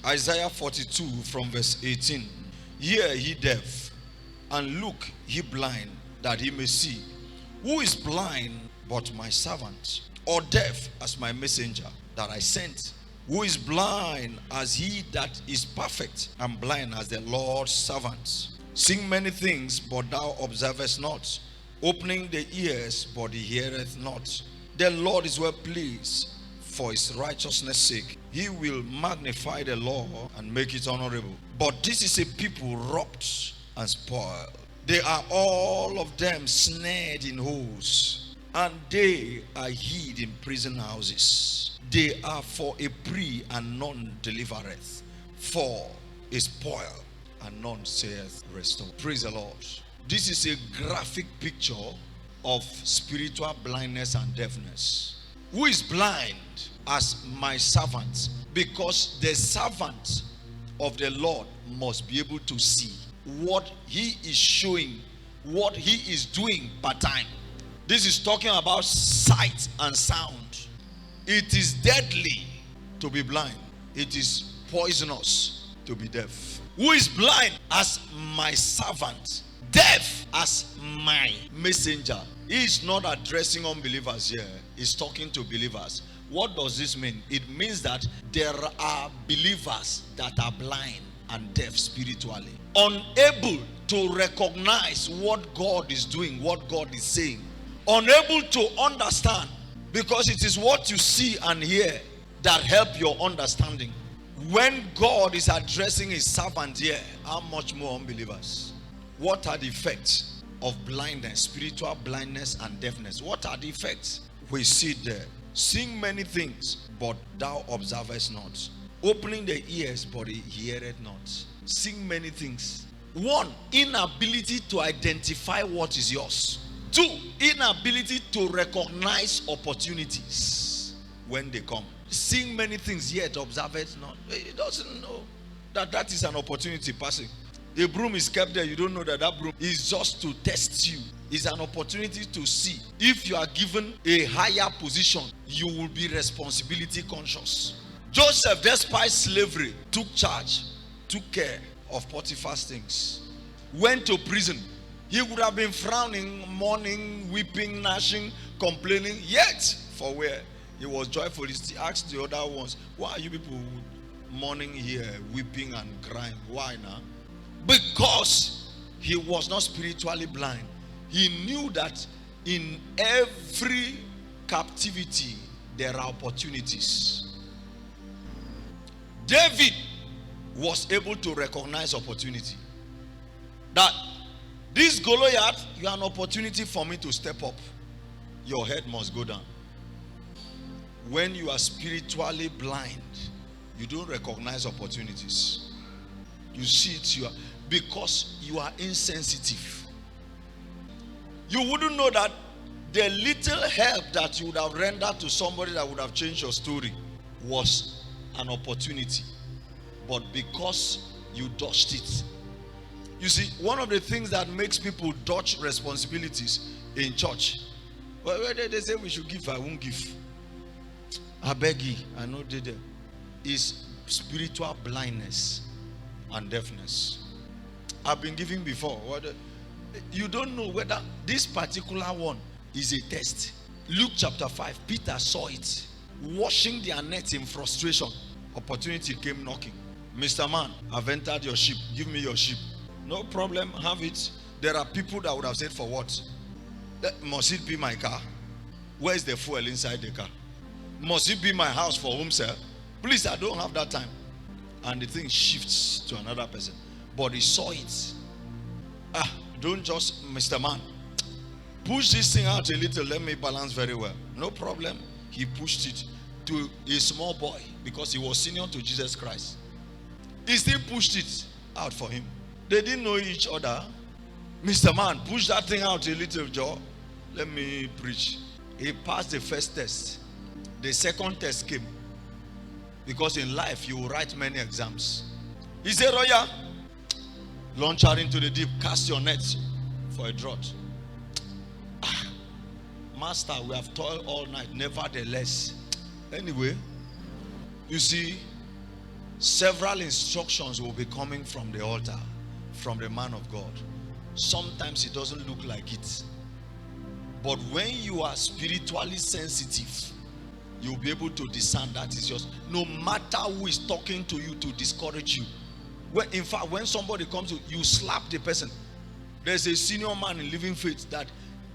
Isaiah 42 from verse 18. Hear ye deaf, and look ye blind, that he may see. Who is blind but my servant, or deaf as my messenger that I sent? Who is blind as he that is perfect, and blind as the Lord's servant? Sing many things, but thou observest not. Opening the ears, but he heareth not. The Lord is well pleased for his righteousness' sake. He will magnify the law and make it honorable. But this is a people robbed and spoiled. They are all of them snared in holes, and they are hid in prison houses. They are for a prey, and none delivereth, for a spoil, and none saith restore. Praise the Lord. This is a graphic picture of spiritual blindness and deafness. Who is blind as my servant? Because the servant of the Lord must be able to see what he is showing, what he is doing part time. This is talking about sight and sound. It is deadly to be blind. It is poisonous to be deaf. Who is blind as my servant, deaf as my messenger? He is not addressing unbelievers here. He's talking to believers. What does this mean? It means that there are believers that are blind and deaf spiritually, unable to recognize what God is doing, what God is saying, unable to understand, because it is what you see and hear that help your understanding. When God is addressing his servant here, how much more unbelievers? What are the effects of blindness, spiritual blindness and deafness? What are the effects? We see there. Sing many things, but thou observest not. Opening the ears, but he heareth not. Sing many things. 1, inability to identify what is yours. 2, inability to recognize opportunities when they come. Sing many things, yet observeth not. He doesn't know that that is an opportunity passing. A broom is kept there, you don't know that that broom is just to test you. It's an opportunity to see. If you are given a higher position, you will be responsibility conscious. Joseph, despite slavery, took charge, took care of Potiphar's things. Went to prison. He would have been frowning, mourning, weeping, gnashing, complaining. Yet, for where? He was joyful. He asked the other ones, why are you people mourning here, weeping and crying? Why now? Because he was not spiritually blind. He knew that in every captivity there are opportunities. David was able to recognize opportunity. That this Goliath, you are an opportunity for me to step up. Your head must go down. When you are spiritually blind, you don't recognize opportunities. You see it because you are insensitive. You wouldn't know that the little help that you would have rendered to somebody that would have changed your story was an opportunity. But because you dodged it. You see, one of the things that makes people dodge responsibilities in church, well, they say we should give, I won't give. I beg you, I know they do. Is spiritual blindness and deafness. I've been giving before. You don't know whether this particular one is a test. Luke chapter 5, Peter saw it. Washing their nets in frustration. Opportunity came knocking. Mr. Man, I've entered your ship. Give me your ship. No problem, have it. There are people that would have said, for what? Must it be my car? Where is the fuel inside the car? Must it be my house for whom, sir? Please, I don't have that time. And the thing shifts to another person. But he saw it. Don't just, Mr. Man, push this thing out a little. Let me balance very well. No problem. He pushed it to a small boy because he was senior to Jesus Christ. He still pushed it out for him. They didn't know each other. Mr. Man, push that thing out a little, Joe. Let me preach. He passed the first test. The second test came. Because in life, you will write many exams. He said, Roya, launch out into the deep, cast your nets for a drought. Master, we have toiled all night, nevertheless. Anyway, you see, Several instructions will be coming from the altar, from the man of God. Sometimes it doesn't look like it. But when you are spiritually sensitive, you'll be able to discern that is yours. No matter who is talking to you to discourage you. In fact, when somebody comes to you, slap the person. There's a senior man in Living Faith that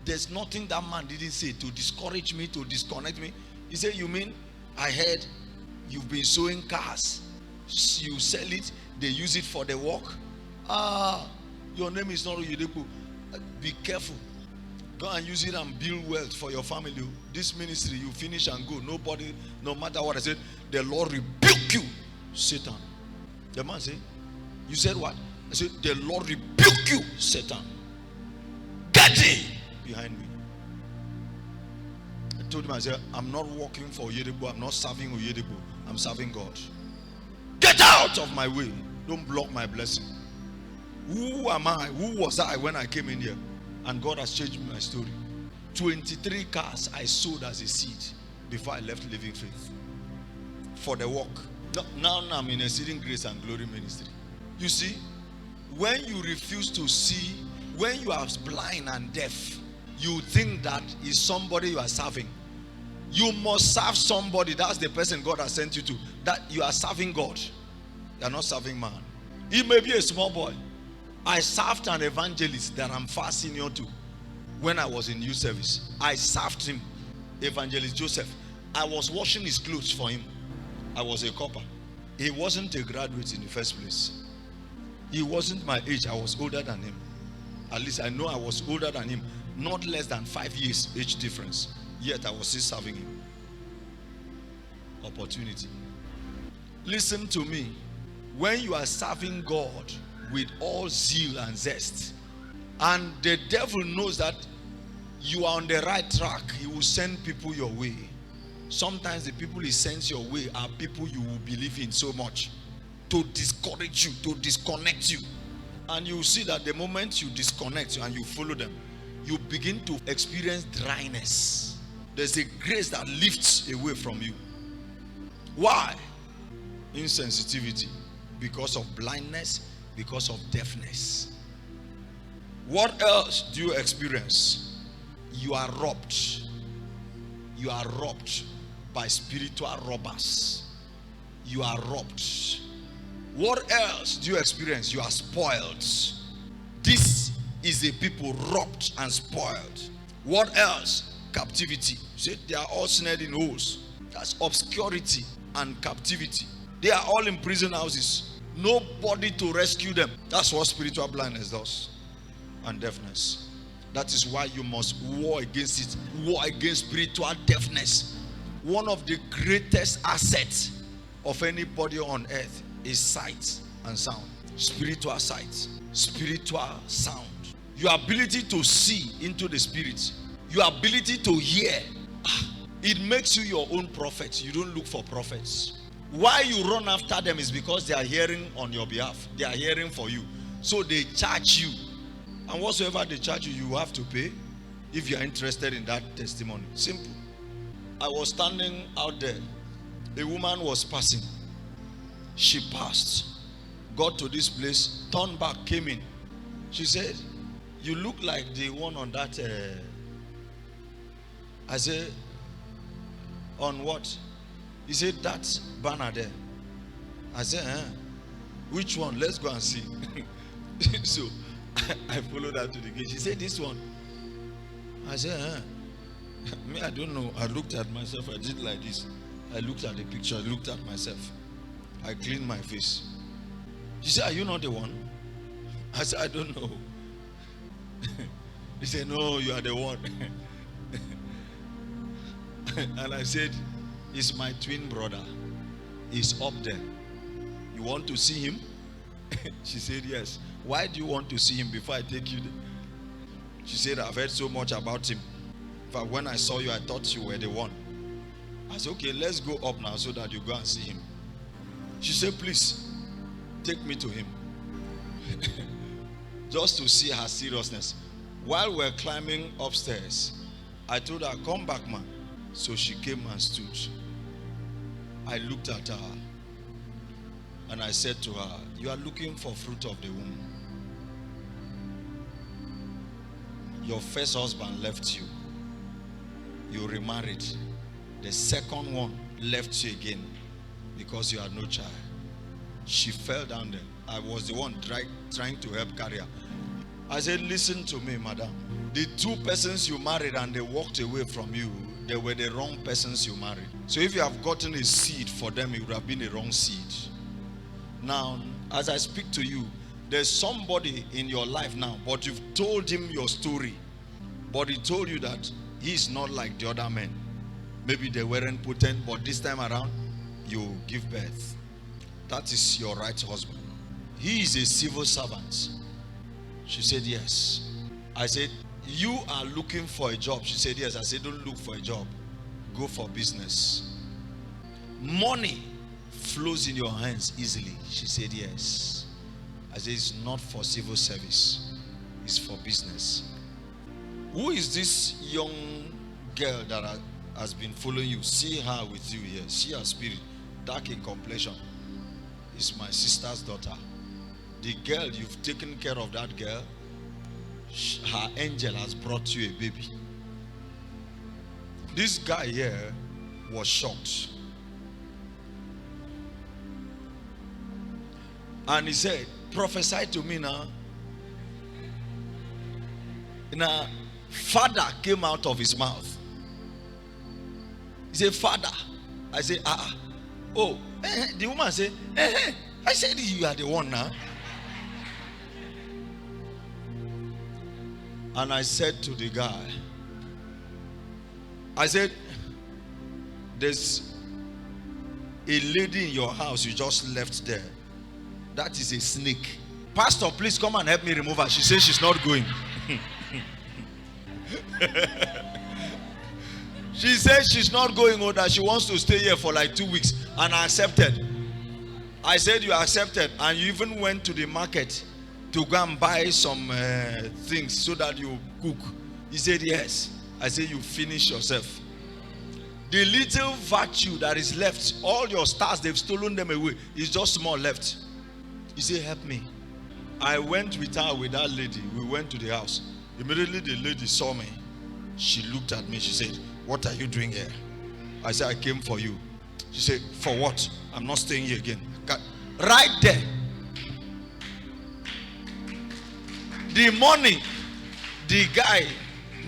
there's nothing that man didn't say to discourage me, to disconnect me. He said, you mean I heard you've been sewing cars? You sell it, they use it for the work. Your name is not Oyedepo. Be careful. Go and use it and build wealth for your family. This ministry, you finish and go. Nobody, no matter what I said, the Lord rebuke you, Satan. The man said, you said what? I said, the Lord rebuke you, Satan. Get thee behind me. I told him, I said, I'm not working for Oyedepo. I'm not serving Oyedepo. I'm serving God. Get out of my way. Don't block my blessing. Who am I? Who was I when I came in here? And God has changed my story. 23 cars I sold as a seed before I left Living Faith for the work. Now I'm in Exceeding Grace and Glory Ministry. You see, when you refuse to see, when you are blind and deaf, you think that is somebody you are serving. You must serve somebody. That's the person God has sent you to. That you are serving God. You are not serving man. He may be a small boy. I served an evangelist that I'm far senior to when I was in youth service. I served him, Evangelist Joseph. I was washing his clothes for him. I was a copper. He wasn't a graduate in the first place. He wasn't my age. I was older than him. At least I know I was older than him. Not less than 5 years age difference. Yet I was still serving him. Opportunity. Listen to me. When you are serving God with all zeal and zest, and the devil knows that you are on the right track, he will send people your way. Sometimes the people he sends your way are people you will believe in so much to discourage you, to disconnect you. And you will see that the moment you disconnect and you follow them, you begin to experience dryness. There's a grace that lifts away from you. Why? Insensitivity. Because of blindness, because of deafness. What else do you experience? You are robbed. You are robbed by spiritual robbers. You are robbed. What else do you experience? You are spoiled. This is a people robbed and spoiled. What else? Captivity. See, they are all snared in holes. That's obscurity and captivity. They are all in prison houses. Nobody to rescue them. That's what spiritual blindness does. And deafness. That is why you must war against it. War against spiritual deafness. One of the greatest assets of anybody on earth is sight and sound. Spiritual sight. Spiritual sound. Your ability to see into the spirit. Your ability to hear. It makes you your own prophet. You don't look for prophets. Why you run after them is because they are hearing on your behalf. They are hearing for you. So they charge you. And whatsoever they charge you, you have to pay if you are interested in that testimony. Simple. I was standing out there. A woman was passing. She passed. Got to this place. Turned back, came in. She said, you look like the one on that. I said, on what? He said, that banner there. I said, which one? Let's go and see. So I followed her to the gate. She said, this one. I said, me, I don't know. I looked at myself. I did like this. I looked at the picture. I looked at myself. I cleaned my face. She said, are you not the one? I said, I don't know. He said, no, you are the one. And I said, it's my twin brother. He's up there. You want to see him? She said, yes. Why do you want to see him before I take you there? She said, I've heard so much about him. But when I saw you, I thought you were the one. I said, okay, let's go up now so that you go and see him. She said, please, take me to him. Just to see her seriousness. While we're climbing upstairs, I told her, come back, man. So she came and stood. I looked at her. And I said to her, you are looking for fruit of the womb. Your first husband left you. You remarried. The second one left you again because you had no child. She fell down there. I was the one trying to help carry her. I said, listen to me, madam. The two persons you married and they walked away from you, they were the wrong persons you married. So if you have gotten a seed for them, it would have been a wrong seed. Now, as I speak to you, there's somebody in your life now, but you've told him your story. But he told you that he's not like the other men. Maybe they weren't potent, but this time around, you give birth. That is your right husband. He is a civil servant. She said, yes. I said, you are looking for a job. She said, yes. I said, don't look for a job. Go for business. Money flows in your hands easily. She said, yes. I said, it's not for civil service. It's for business. Who is this young girl that has been following you? See her with you here. See her spirit. Dark in complexion. It's my sister's daughter. The girl, you've taken care of that girl. Her angel has brought you a baby. This guy here was shocked. And he said, prophesy to me now. Now, father came out of his mouth. He said, father. I said, oh, the woman said, I said, you are the one now. And I said to the guy, I said, there's a lady in your house you just left there. That is a snake. Pastor, please come and help me remove her. She says she's not going. She says she's not going, or that she wants to stay here for like 2 weeks. And I accepted. I said, you accepted. And you even went to the market to go and buy some things so that you cook. He said, yes. I said, you finish yourself. The little virtue that is left, all your stars, they've stolen them away. It's just small left. He said, help me. I went with her, with that lady. We went to the house. Immediately the lady saw me. She looked at me. She said, what are you doing here? I said, I came for you. She said, for what? I'm not staying here again. Right there. The money the guy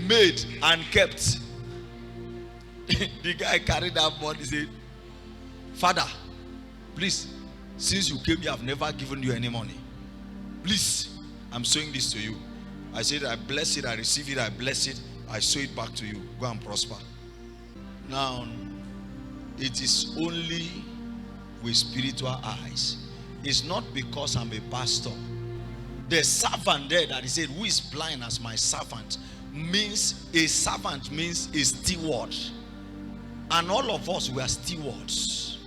made and kept. The guy carried that money. He said, Father, please, since you came here, I've never given you any money. Please, I'm sowing this to you. I said, I bless it, I receive it, I bless it, I sow it back to you. Go and prosper. Now, it is only with spiritual eyes. It's not because I'm a pastor. The servant there that he said, who is blind as my servant, means a servant means a steward. And all of us were stewards.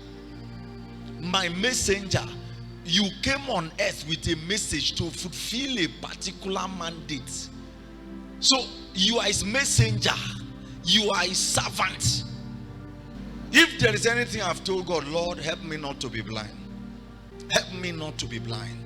My messenger, you came on earth with a message to fulfill a particular mandate. So you are his messenger. You are his servant. If there is anything I've told God, Lord, help me not to be blind. Help me not to be blind.